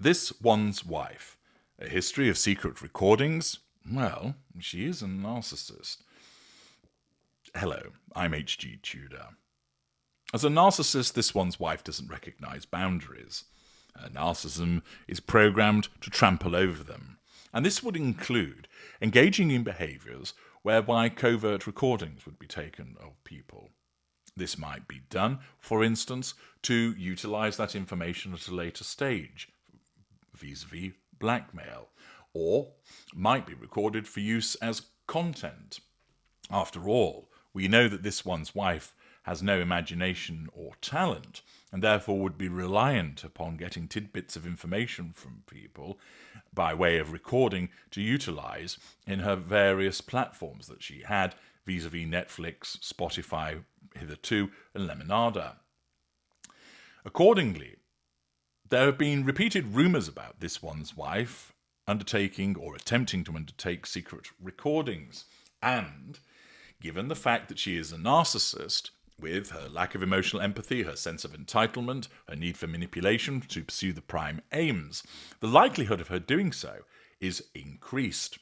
This One's Wife. A history of secret recordings? Well, she is a narcissist. Hello, I'm H.G. Tudor. As a narcissist, this one's wife doesn't recognise boundaries. Narcissism is programmed to trample over them, and this would include engaging in behaviours whereby covert recordings would be taken of people. This might be done, for instance, to utilise that information at a later stage, vis-a-vis blackmail, or might be recorded for use as content. After all, we know that this one's wife has no imagination or talent, and therefore would be reliant upon getting tidbits of information from people by way of recording to utilise in her various platforms that she had, vis-a-vis Netflix, Spotify hitherto, and Lemonada. Accordingly, there have been repeated rumours about this one's wife undertaking or attempting to undertake secret recordings, and given the fact that she is a narcissist, with her lack of emotional empathy, her sense of entitlement, her need for manipulation to pursue the prime aims, the likelihood of her doing so is increased.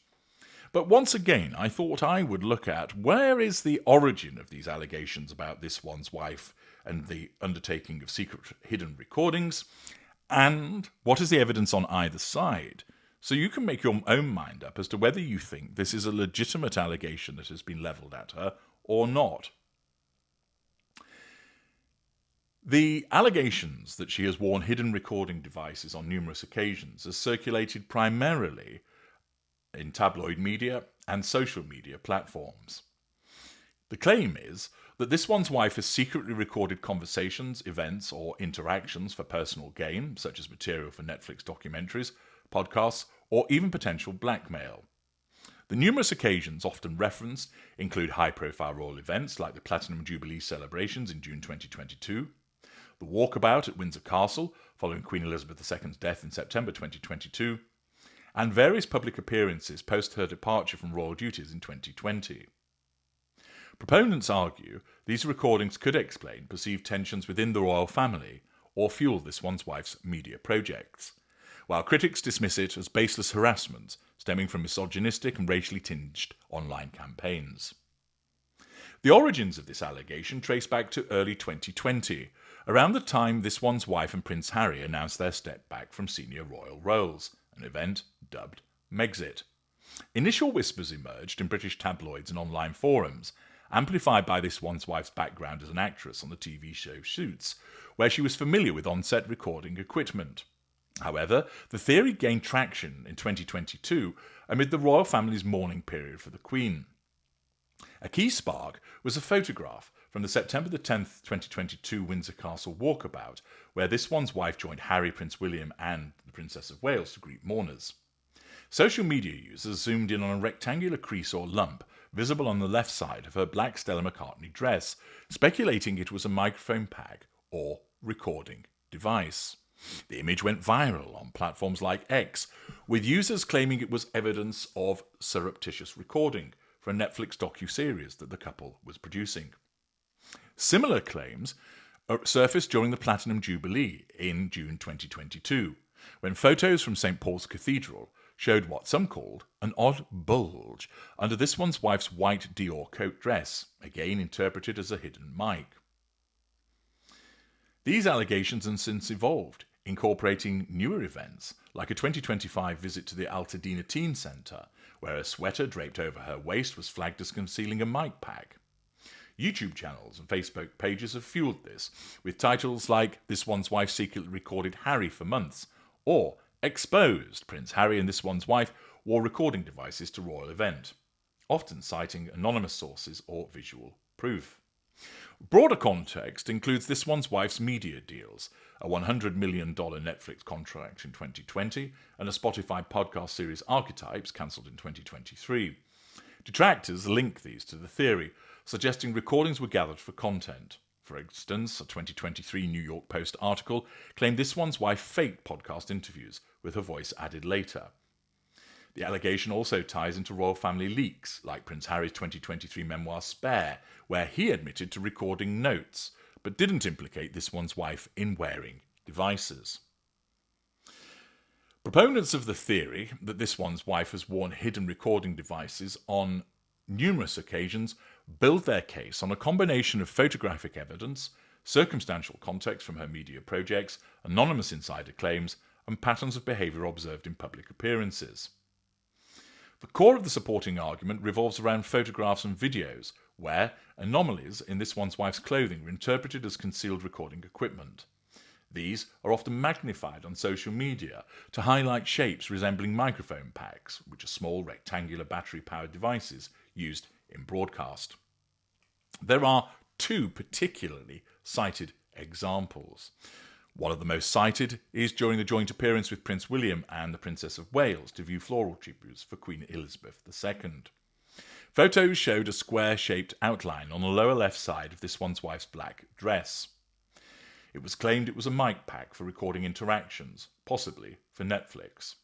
But once again, I thought I would look at where is the origin of these allegations about this one's wife and the undertaking of secret hidden recordings, and what is the evidence on either side, so you can make your own mind up as to whether you think this is a legitimate allegation that has been levelled at her or not. The allegations that she has worn hidden recording devices on numerous occasions has circulated primarily in tabloid media and social media platforms. The claim is that this one's wife has secretly recorded conversations, events, or interactions for personal gain, such as material for Netflix documentaries, podcasts, or even potential blackmail. The numerous occasions often referenced include high-profile royal events like the Platinum Jubilee celebrations in June 2022, the walkabout at Windsor Castle following Queen Elizabeth II's death in September 2022, and various public appearances post her departure from royal duties in 2020. Proponents argue these recordings could explain perceived tensions within the royal family or fuel this one's wife's media projects, while critics dismiss it as baseless harassment stemming from misogynistic and racially tinged online campaigns. The origins of this allegation trace back to early 2020, around the time this one's wife and Prince Harry announced their step back from senior royal roles, an event dubbed Megxit. Initial whispers emerged in British tabloids and online forums, amplified by this one's wife's background as an actress on the TV show Suits, where she was familiar with on-set recording equipment. However, the theory gained traction in 2022 amid the royal family's mourning period for the Queen. A key spark was a photograph from the September 10th, 2022 Windsor Castle walkabout, where this one's wife joined Harry, Prince William and the Princess of Wales to greet mourners. Social media users zoomed in on a rectangular crease or lump visible on the left side of her black Stella McCartney dress, speculating it was a microphone pack or recording device. The image went viral on platforms like X, with users claiming it was evidence of surreptitious recording for a Netflix docu-series that the couple was producing. Similar claims surfaced during the Platinum Jubilee in June 2022, when photos from St. Paul's Cathedral showed what some called an odd bulge under this one's wife's white Dior coat dress, again interpreted as a hidden mic. These allegations have since evolved, incorporating newer events, like a 2025 visit to the Altadena Teen Centre, where a sweater draped over her waist was flagged as concealing a mic pack. YouTube channels and Facebook pages have fueled this, with titles like "This One's Wife Secretly Recorded Harry for Months" or "Exposed, Prince Harry and this one's wife wore recording devices to royal event," often citing anonymous sources or visual proof. Broader context includes this one's wife's media deals, a $100 million Netflix contract in 2020 and a Spotify podcast series Archetypes cancelled in 2023. Detractors link these to the theory, suggesting recordings were gathered for content. For instance, a 2023 New York Post article claimed this one's wife faked podcast interviews, with her voice added later. The allegation also ties into royal family leaks, like Prince Harry's 2023 memoir Spare, where he admitted to recording notes, but didn't implicate this one's wife in wearing devices. Proponents of the theory that this one's wife has worn hidden recording devices on numerous occasions build their case on a combination of photographic evidence, circumstantial context from her media projects, anonymous insider claims, and patterns of behaviour observed in public appearances. The core of the supporting argument revolves around photographs and videos, where anomalies in this one's wife's clothing are interpreted as concealed recording equipment. These are often magnified on social media to highlight shapes resembling microphone packs, which are small rectangular battery-powered devices used in broadcast. There are two particularly cited examples. One of the most cited is during the joint appearance with Prince William and the Princess of Wales to view floral tributes for Queen Elizabeth II. Photos showed a square-shaped outline on the lower left side of this one's wife's black dress. It was claimed it was a mic pack for recording interactions, possibly for Netflix.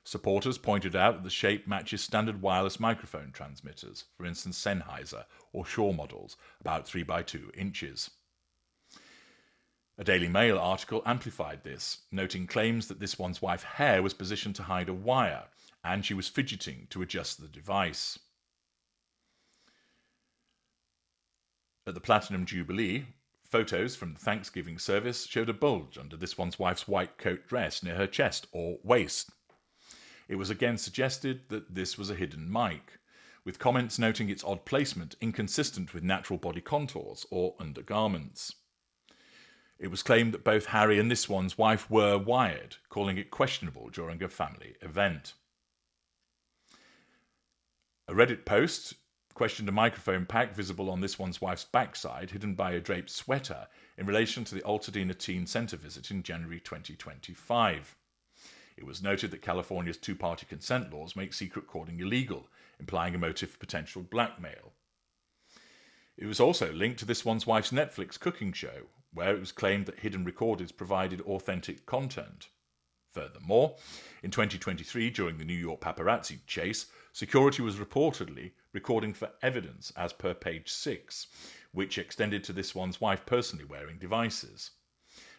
Supporters pointed out that the shape matches standard wireless microphone transmitters, for instance Sennheiser or Shaw models, about 3 by 2 inches. A Daily Mail article amplified this, noting claims that this one's wife's hair was positioned to hide a wire, and she was fidgeting to adjust the device. At the Platinum Jubilee, photos from the Thanksgiving service showed a bulge under this one's wife's white coat dress near her chest or waist. It was again suggested that this was a hidden mic, with comments noting its odd placement inconsistent with natural body contours or undergarments. It was claimed that both Harry and this one's wife were wired, calling it questionable during a family event. A Reddit post questioned a microphone pack visible on this one's wife's backside, hidden by a draped sweater, in relation to the Altadena Teen Centre visit in January 2025. It was noted that California's two-party consent laws make secret recording illegal, implying a motive for potential blackmail. It was also linked to this one's wife's Netflix cooking show, where it was claimed that hidden recorders provided authentic content. Furthermore, in 2023, during the New York paparazzi chase, security was reportedly recording for evidence as per page 6, which extended to this one's wife personally wearing devices.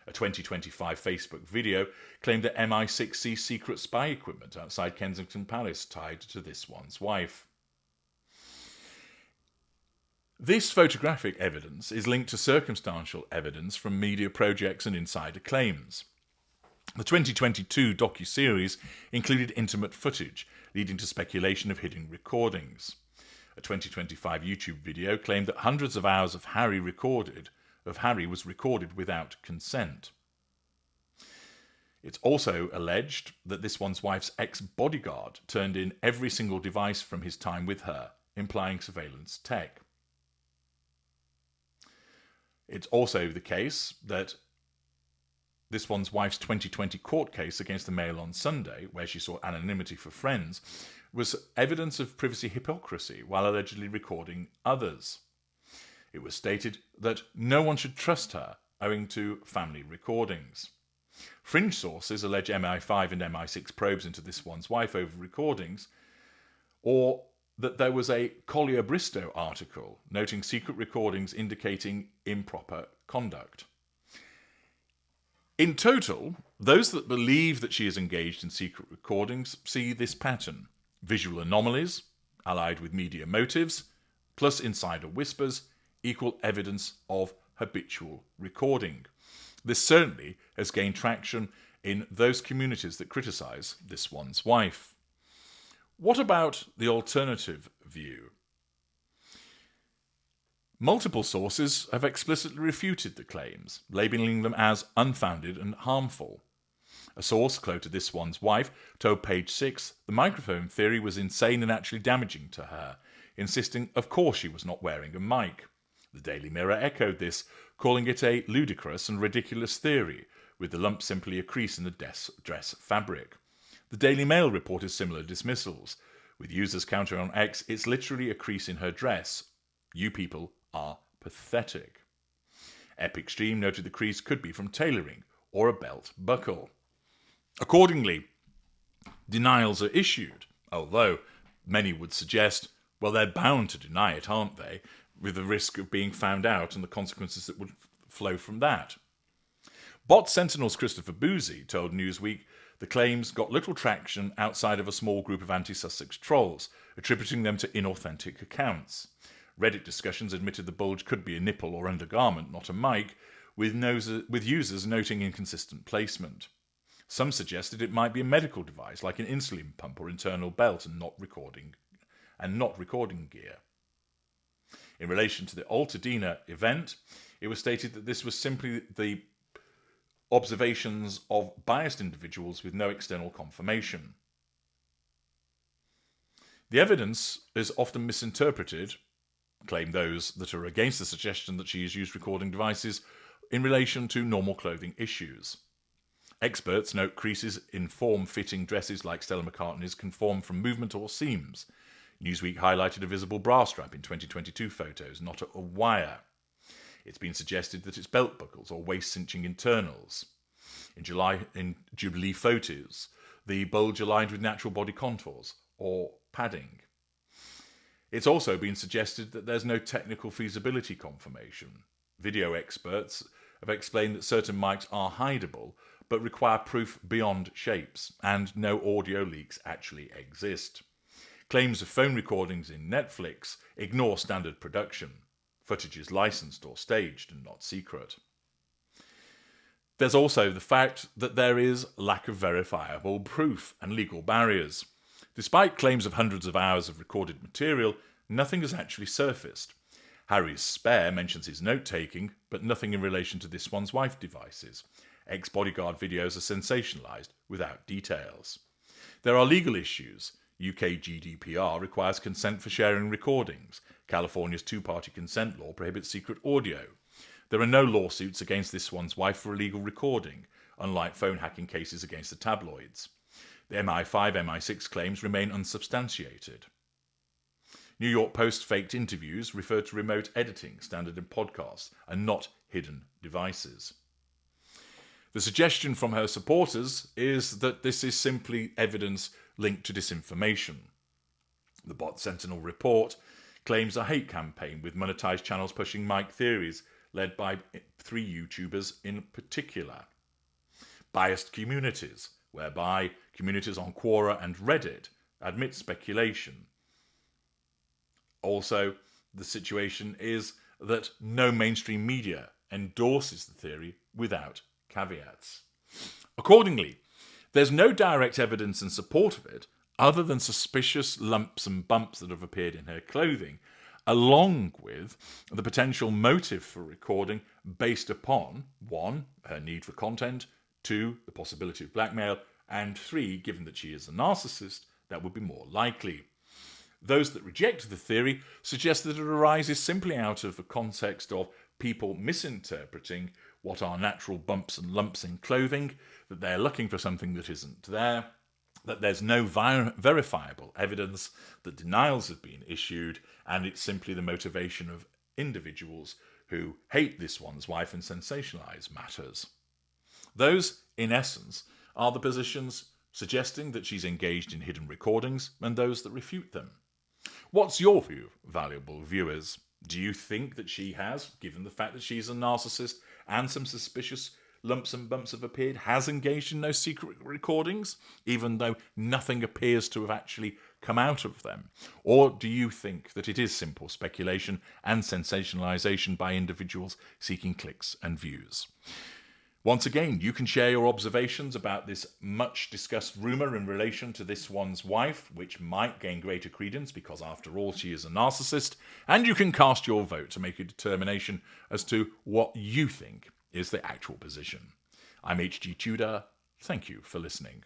A 2025 Facebook video claimed that MI6 seized secret spy equipment outside Kensington Palace tied to this one's wife. This photographic evidence is linked to circumstantial evidence from media projects and insider claims. The 2022 docuseries included intimate footage, leading to speculation of hidden recordings. A 2025 YouTube video claimed that hundreds of hours of Harry was recorded without consent. It's also alleged that this one's wife's ex-bodyguard turned in every single device from his time with her, implying surveillance tech. It's also the case that this one's wife's 2020 court case against the Mail on Sunday, where she sought anonymity for friends, was evidence of privacy hypocrisy while allegedly recording others. It was stated that no one should trust her owing to family recordings. Fringe sources allege MI5 and MI6 probes into this one's wife over recordings, or that there was a Collier Bristow article noting secret recordings indicating improper conduct. In total, those that believe that she is engaged in secret recordings see this pattern: visual anomalies, allied with media motives, plus insider whispers, equal evidence of habitual recording. This certainly has gained traction in those communities that criticise this one's wife. What about the alternative view? Multiple sources have explicitly refuted the claims, labelling them as unfounded and harmful. A source close to this one's wife told Page 6 the microphone theory was insane and actually damaging to her, insisting of course she was not wearing a mic. The Daily Mirror echoed this, calling it a ludicrous and ridiculous theory, with the lump simply a crease in the dress fabric. The Daily Mail reported similar dismissals, with users countering on X, "It's literally a crease in her dress. You people are pathetic." Epic Stream noted the crease could be from tailoring or a belt buckle. Accordingly, denials are issued, although many would suggest, well, they're bound to deny it, aren't they, with the risk of being found out and the consequences that would flow from that. Bot Sentinel's Christopher Boozy told Newsweek The claims got little traction outside of a small group of anti-Sussex trolls, attributing them to inauthentic accounts. Reddit discussions admitted the bulge could be a nipple or undergarment, not a mic, with users noting inconsistent placement. Some suggested it might be a medical device like an insulin pump or internal belt and not recording gear. In relation to the Altadena event, it was stated that this was simply the observations of biased individuals with no external confirmation. The evidence is often misinterpreted, claim those that are against the suggestion that she has used recording devices in relation to normal clothing issues. Experts note creases in form-fitting dresses like Stella McCartney's can form from movement or seams. Newsweek highlighted a visible bra strap in 2022 photos, not a wire. It's been suggested that it's belt buckles or waist-cinching internals. In Jubilee photos, the bulge aligned with natural body contours or padding. It's also been suggested that there's no technical feasibility confirmation. Video experts have explained that certain mics are hideable, but require proof beyond shapes, and no audio leaks actually exist. Claims of phone recordings in Netflix ignore standard production. Footage is licensed or staged and not secret. There's also the fact that there is lack of verifiable proof and legal barriers. Despite claims of hundreds of hours of recorded material, nothing has actually surfaced. Harry's spare mentions his note-taking, but nothing in relation to this one's wife devices. Ex-bodyguard videos are sensationalised without details. There are legal issues. UK GDPR requires consent for sharing recordings. California's two-party consent law prohibits secret audio. There are no lawsuits against this one's wife for illegal recording, unlike phone hacking cases against the tabloids. The MI5, MI6 claims remain unsubstantiated. New York Post faked interviews refer to remote editing, standard in podcasts, and not hidden devices. The suggestion from her supporters is that this is simply evidence linked to disinformation. The Bot Sentinel report claims a hate campaign with monetized channels pushing mic theories, led by 3 YouTubers in particular. Biased communities, whereby communities on Quora and Reddit admit speculation. Also, the situation is that no mainstream media endorses the theory without caveats. Accordingly, there's no direct evidence in support of it other than suspicious lumps and bumps that have appeared in her clothing, along with the potential motive for recording based upon 1, her need for content, 2, the possibility of blackmail, and 3, given that she is a narcissist, that would be more likely. Those that reject the theory suggest that it arises simply out of the context of people misinterpreting what are natural bumps and lumps in clothing, that they're looking for something that isn't there, that there's no verifiable evidence, that denials have been issued, and it's simply the motivation of individuals who hate this one's wife and sensationalise matters. Those, in essence, are the positions suggesting that she's engaged in hidden recordings and those that refute them. What's your view, valuable viewers? Do you think that she has, given the fact that she's a narcissist and some suspicious lumps and bumps have appeared, has engaged in those secret recordings, even though nothing appears to have actually come out of them? Or do you think that it is simple speculation and sensationalisation by individuals seeking clicks and views? Once again, you can share your observations about this much discussed rumour in relation to this one's wife, which might gain greater credence because after all she is a narcissist, and you can cast your vote to make a determination as to what you think is the actual position. I'm HG Tudor. Thank you for listening.